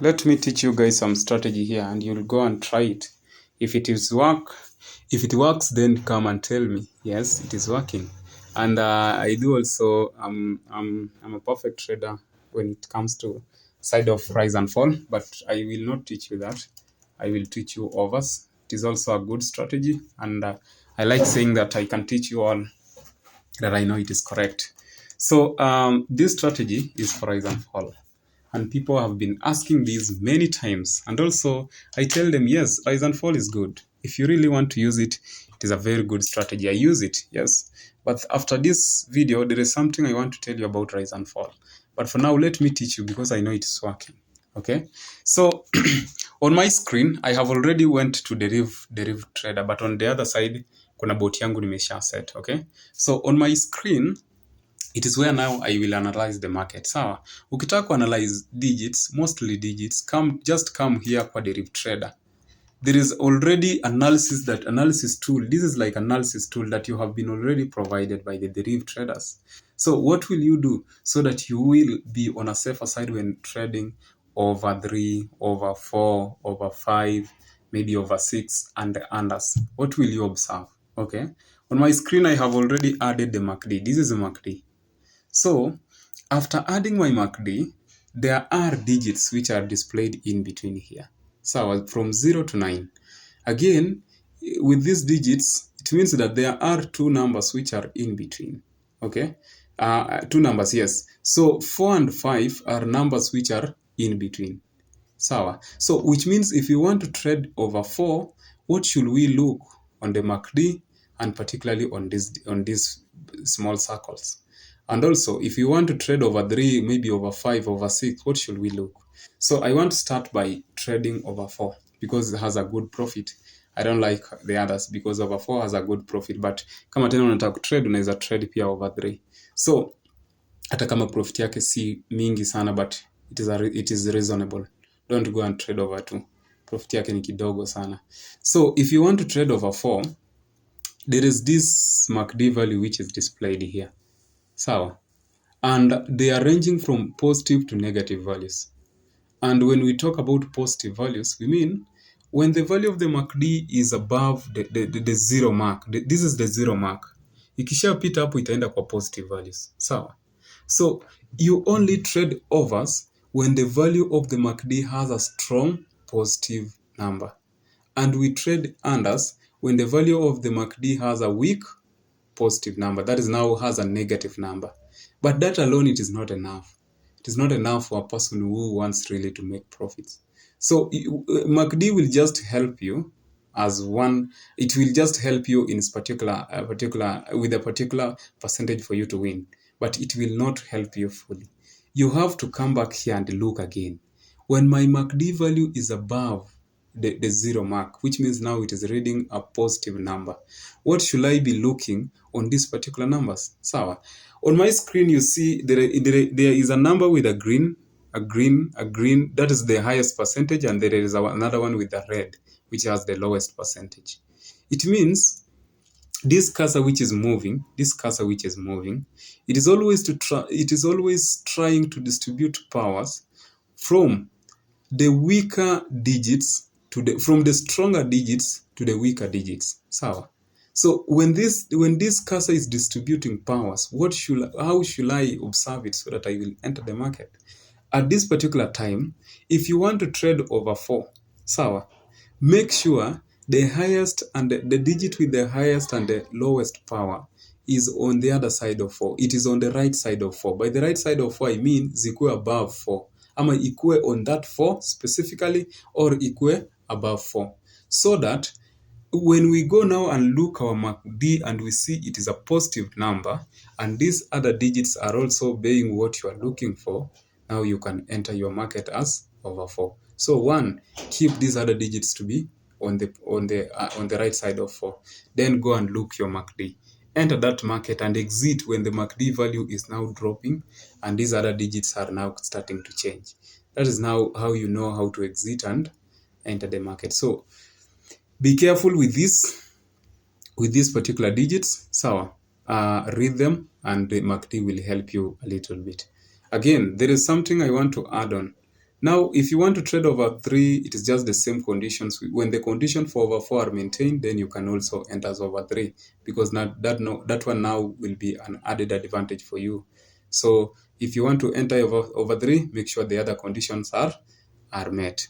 Let me teach you guys some strategy here and you'll go and try it. If it works, then come and tell me, yes, it is working. And I do also, I'm a perfect trader when it comes to side of rise and fall, but I will not teach you that. I will teach you overs. It is also a good strategy. And I like saying that I can teach you all that I know it is correct. So this strategy is for rise and fall. And people have been asking these many times. And also, I tell them, yes, rise and fall is good. If you really want to use it, it is a very good strategy. I use it, yes. But after this video, there is something I want to tell you about rise and fall. But for now, let me teach you because I know it is working. Okay? So, on my screen, I have already went to Deriv Trader, but on the other side, kuna bot yangu nimesha set, okay? So, on my screen, it is where now I will analyze the market. Sawa, ukitaka analyze digits, mostly digits, just come here kwa Deriv Trader. There is already analysis tool. This is like analysis tool that you have been already provided by the Deriv Traders. So what will you do so that you will be on a safer side when trading over 3, over 4, over 5, maybe over 6 and the unders? What will you observe? Okay. On my screen, I have already added the MACD. This is a MACD. So after adding my MACD, there are digits which are displayed in between here. So from 0 to 9. Again, with these digits, it means that there are two numbers which are in between. Okay? Two numbers, yes. So 4 and 5 are numbers which are in between. Sawa. So which means if you want to trade over 4, what should we look on the MACD and particularly on these small circles? And also, if you want to trade over 3, maybe over 5, over 6, what should we look? So I want to start by trading over 4 because it has a good profit. I don't like the others because over 4 has a good profit, but kama tena unataka kutrade unaweza trade pia over 3. So hata kama profit yake si mingi sana, but it is reasonable. Don't go and trade over 2. Profit yake ni kidogo sana. So if you want to trade over 4, there is this MACD value which is displayed here. Sawa. And they are ranging from positive to negative values. And when we talk about positive values, we mean when the value of the MACD is above the zero mark. This is the zero mark. Ikishapita hapo itaenda kwa positive values. Sawa. So you only trade overs when the value of the MACD has a strong positive number. And we trade unders when the value of the MACD has a weak positive number. That is now has a negative number. But that alone, it is not enough. It is not enough for a person who wants really to make profits. So MACD will just help you as one. It will just help you in with a particular percentage for you to win. But it will not help you fully. You have to come back here and look again. When my MACD value is above the zero mark, which means now it is reading a positive number, what should I be looking on these particular numbers? Sawa. On my screen, you see there is a number with a green, that is the highest percentage, and there is another one with a red, which has the lowest percentage. It means this cursor which is moving, it is always trying to distribute powers from the weaker digits from the stronger digits to the weaker digits. Sawa. So when this cursor is distributing powers, how should I observe it so that I will enter the market? At this particular time, if you want to trade over 4, sawa, make sure the highest and the digit with the highest and the lowest power is on the other side of 4. It is on the right side of 4. By the right side of 4, I mean zikuwe above 4. Ama ikuwe on that 4 specifically, or ikuwe above 4. So that when we go now and look our MACD and we see it is a positive number, and these other digits are also being what you are looking for, now you can enter your market as over 4. So 1, keep these other digits to be on the right side of 4. Then go and look your MACD. Enter that market and exit when the MACD value is now dropping and these other digits are now starting to change. That is now how you know how to exit and enter the market. So be careful with these particular digits. Sawa. Read them and the MACD will help you a little bit. Again, there is something I want to add on. Now, if you want to trade over 3, it is just the same conditions. When the condition for over 4 are maintained, then you can also enter as over 3, because that one now will be an added advantage for you. So if you want to enter over 3, make sure the other conditions are met.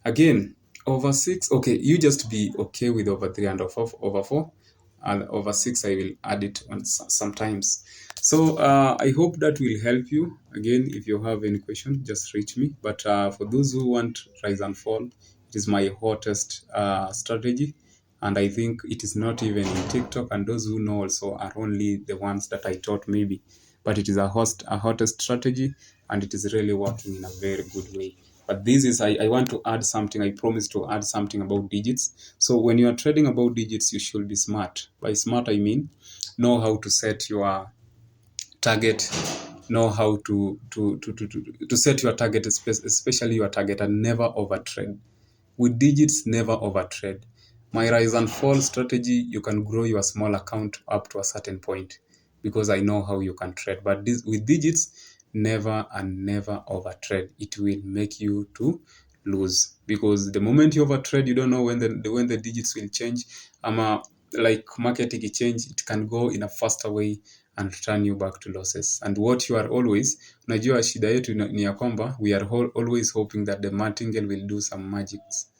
Again, over 6, okay, you just be okay with over 3 and over 4. And over 6, I will add it on sometimes. So I hope that will help you. Again, if you have any question, just reach me. But for those who want rise and fall, it is my hottest strategy. And I think it is not even in TikTok. And those who know also are only the ones that I taught maybe. But it is a hottest strategy, and it is really working in a very good way. But this is, I want to add something. I promise to add something about digits. So when you are trading about digits, you should be smart. By smart, I mean know how to set your target, know how to set your target, especially your target, and never overtrade. With digits, never overtrade. My rise and fall strategy, you can grow your small account up to a certain point, because I know how you can trade. But with digits, never and never overtrade. It will make you to lose, because the moment you overtrade, you don't know when the digits will change. Like market change, it can go in a faster way and return you back to losses. And what you are always, unajua shida yetu ni ya kwamba we are always hoping that the martingale will do some magics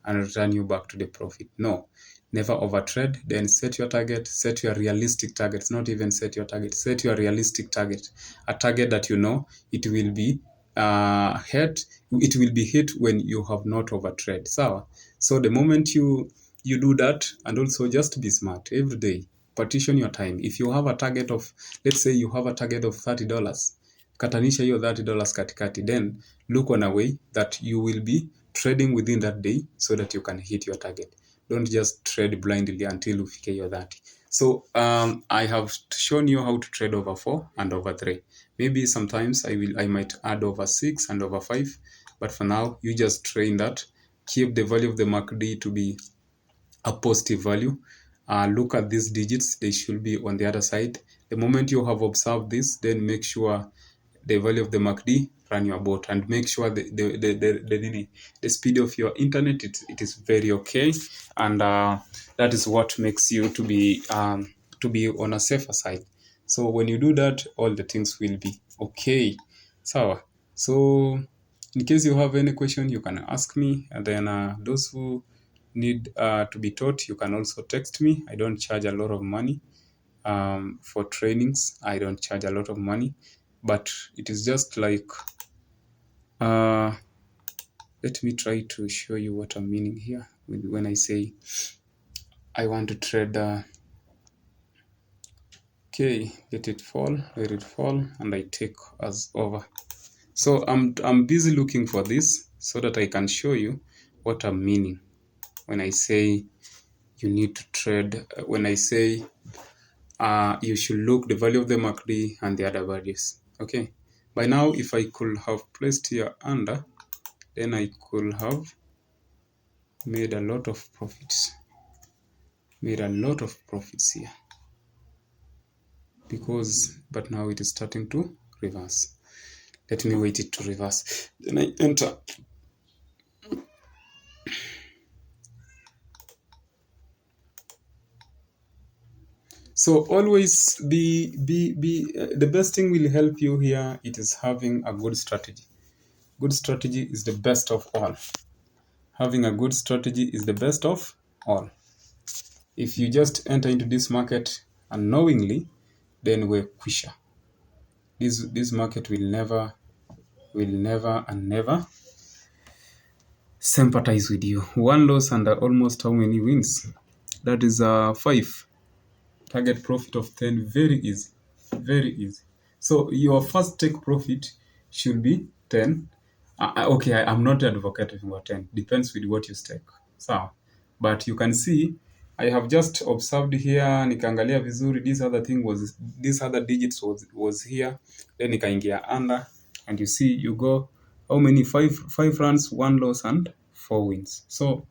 and return you back to the profit. No, never overtrade. Then set your target, set your realistic targets. Not even set your target, set your realistic target, a target that you know it will be hit when you have not overtrade. So the moment you do that, and also just be smart every day. Partition your time. If you have a target of, let's say you have a target of $30, katanisha hiyo $30 katikati, then look on a way that you will be trading within that day so that you can hit your target. Don't just trade blindly until ufike your 30. So I have shown you how to trade over 4 and over 3. Maybe sometimes I might add over 6 and over 5, but for now you just train that. Keep the value of the MACD to be a positive value. Look at these digits, they should be on the other side. The moment you have observed this, then make sure the value of the MACD run your bot, and make sure the speed of your internet it is very okay, and that is what makes you to be on a safer side. So when you do that, all the things will be okay. So in case you have any question, you can ask me, and then those who need to be taught, you can also text me. I don't charge a lot of money for trainings. I don't charge a lot of money, but it is just like let me try to show you what I'm meaning here when I say I want to trade okay, let it fall, and I take as over. So I'm busy looking for this so that I can show you what I'm meaning when I say you need to trade, when I say you should look the value of the MACD and the other values. Okay, by now if I could have placed here under, then I could have made a lot of profits. Here, but now it is starting to reverse. Let me wait it to reverse, then I enter. So always be the best thing will help you here. It is having a good strategy. Good strategy is the best of all. Having a good strategy is the best of all. If you just enter into this market unknowingly, then we're kwisha. This market will never and never sympathize with you. 1 loss and almost how many wins? That is 5. Target profit of 10. Very easy. So your first take profit should be 10. Okay, I'm not advocating for 10. Depends with what you stake. So, but you can see I have just observed here, nikaangalia vizuri, this other digits was here, then nikaingia under, and you see you go how many 5 runs, 1 loss and 4 wins. So